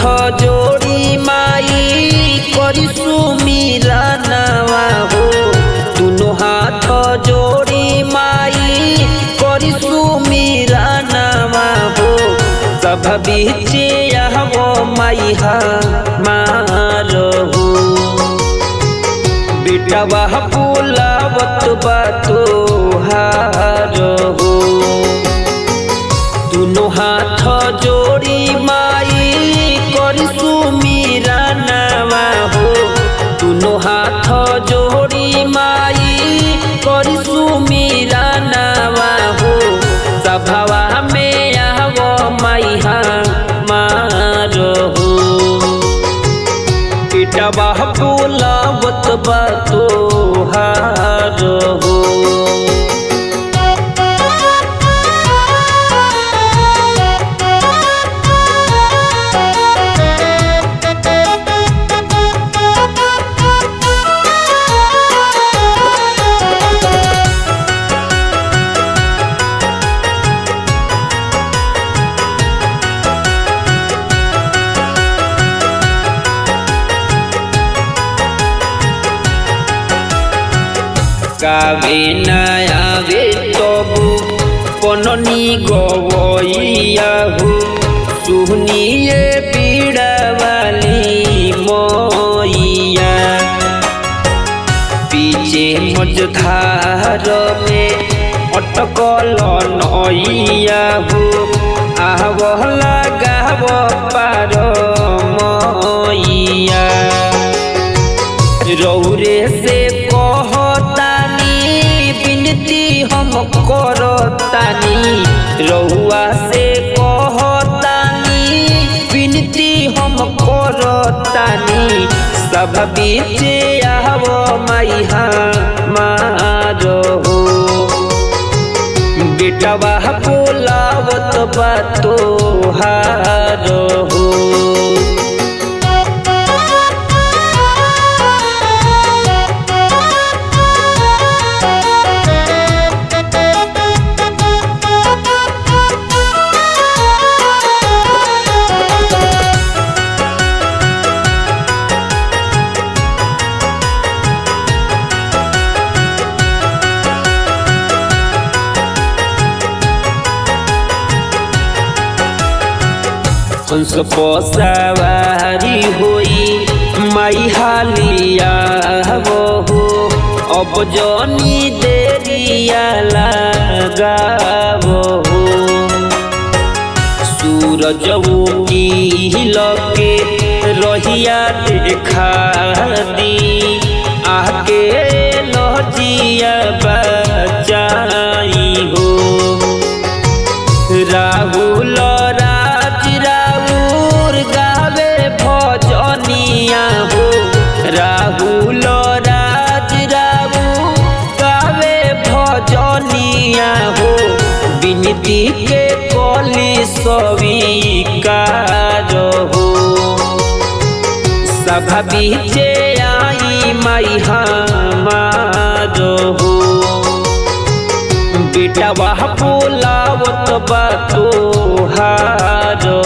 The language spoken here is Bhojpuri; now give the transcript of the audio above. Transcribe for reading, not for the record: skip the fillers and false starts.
जोड़ी माई करी सुमीरा नवा हो। दोनों हाथ जोड़ी माई करी सुमीरा नवा हो। सब बीचे वो माई मारो बेटवा बुलावत बा तोहारो। दोनों हाथ जोड़ी माई करी सुमीरा नवा हो। दोनों हाथ जोड़ी माई करी सुमीरा नवा हो। सभावा में आवो माई मारो बेटवा बुलावत बा तोहारो। गावे न आवे तबु पननी गवैया हो। सुहनिए पीड़ा वाली मैया पीछे मझधार में अटकल नैया हो। आवह लगाव पार मैया रौरे से हम करतानी। रहुआ से कहतानी विनती हम करतानी। सब बीचे आवो माई मारो बेटवा बुलावत बा तोहारो। हंस सवारी होई माई हालिया हो। अब जनी देरिया लगावो। सूरज उगिल के रहिया देखा दी। आके लहजिया बचाई हो। राहुल हो। राहुल राज राऊ गावे भजनिया हो। विनती के कली स्वीकार हो। सभा बीचे आई माई मारो बेटवा बुलावत बा तोहारो।